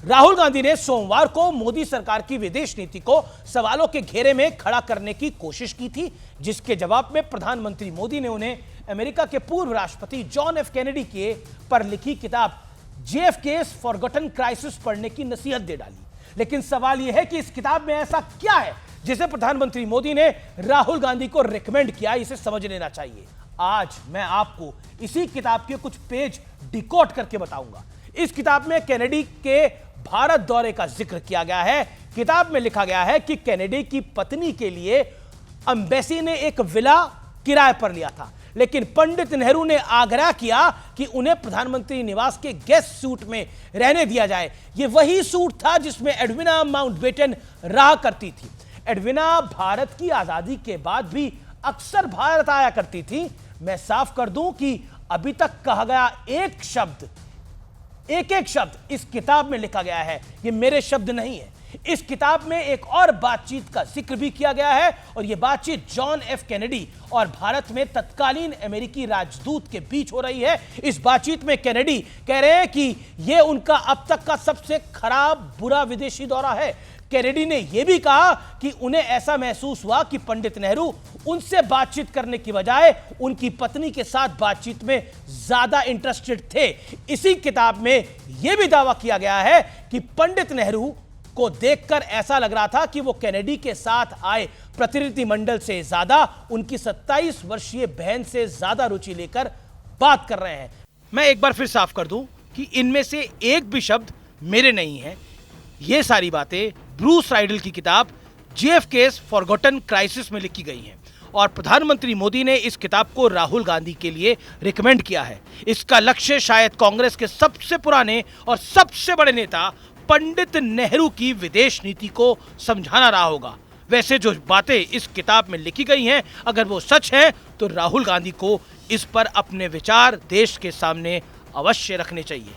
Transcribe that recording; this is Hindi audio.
राहुल गांधी ने सोमवार को मोदी सरकार की विदेश नीति को सवालों के घेरे में खड़ा करने की कोशिश की थी, जिसके जवाब में प्रधानमंत्री मोदी ने उन्हें अमेरिका के पूर्व राष्ट्रपति जॉन एफ कैनेडी के पर लिखी किताब JFK's फॉरगॉटन क्राइसिस पढ़ने की नसीहत दे डाली। लेकिन सवाल यह है कि इस किताब में ऐसा क्या है जिसे प्रधानमंत्री मोदी ने राहुल गांधी को रिकमेंड किया, इसे समझ लेना चाहिए। आज मैं आपको इसी किताब के कुछ पेज डिकोड करके बताऊंगा। इस किताब में कैनेडी के भारत दौरे का जिक्र किया गया है। किताब में लिखा गया है कि कैनेडी की पत्नी के लिए एम्बेसी ने एक विला किराए पर लिया था, लेकिन पंडित नेहरू ने आग्रह किया कि उन्हें प्रधानमंत्री निवास के गेस्ट सूट में रहने दिया जाए। यह वही सूट था जिसमें एडविना माउंटबेटन रहा करती थी। एडविना भारत की आजादी के बाद भी अक्सर भारत आया करती थी। मैं साफ कर दूं कि अभी तक कहा गया एक शब्द, एक एक शब्द इस किताब में लिखा गया है, ये मेरे शब्द नहीं है। इस किताब में एक और बातचीत का जिक्र भी किया गया है और यह बातचीत जॉन एफ कैनेडी और भारत में तत्कालीन अमेरिकी राजदूत के बीच हो रही है। इस बातचीत में कैनेडी कह रहे हैं कि यह उनका अब तक का सबसे खराब बुरा विदेशी दौरा है। कैनेडी ने यह भी कहा कि उन्हें ऐसा महसूस हुआ कि पंडित नेहरू उनसे बातचीत करने की बजाय उनकी पत्नी के साथ बातचीत में ज्यादा इंटरेस्टेड थे। इसी किताब में यह भी दावा किया गया है कि पंडित नेहरू को देखकर ऐसा लग रहा था कि वो कैनेडी के साथ आए प्रतिनिधिमंडल से ज्यादा उनकी 27 वर्षीय बहन से ज्यादा रुचि लेकर बात कर रहे हैं। मैं एक बार फिर साफ कर दूं कि इनमें से एक भी शब्द मेरे नहीं है। ये सारी बातें ब्रूस राइडल की किताब JFK's फॉरगॉटन क्राइसिस में लिखी गई हैं और प्रधानमंत्री मोदी ने इस किताब को राहुल गांधी के लिए रिकमेंड किया है। इसका लक्ष्य शायद कांग्रेस के सबसे पुराने और सबसे बड़े नेता पंडित नेहरू की विदेश नीति को समझाना रहा होगा। वैसे जो बातें इस किताब में लिखी गई हैं, अगर वो सच है तो राहुल गांधी को इस पर अपने विचार देश के सामने अवश्य रखने चाहिए।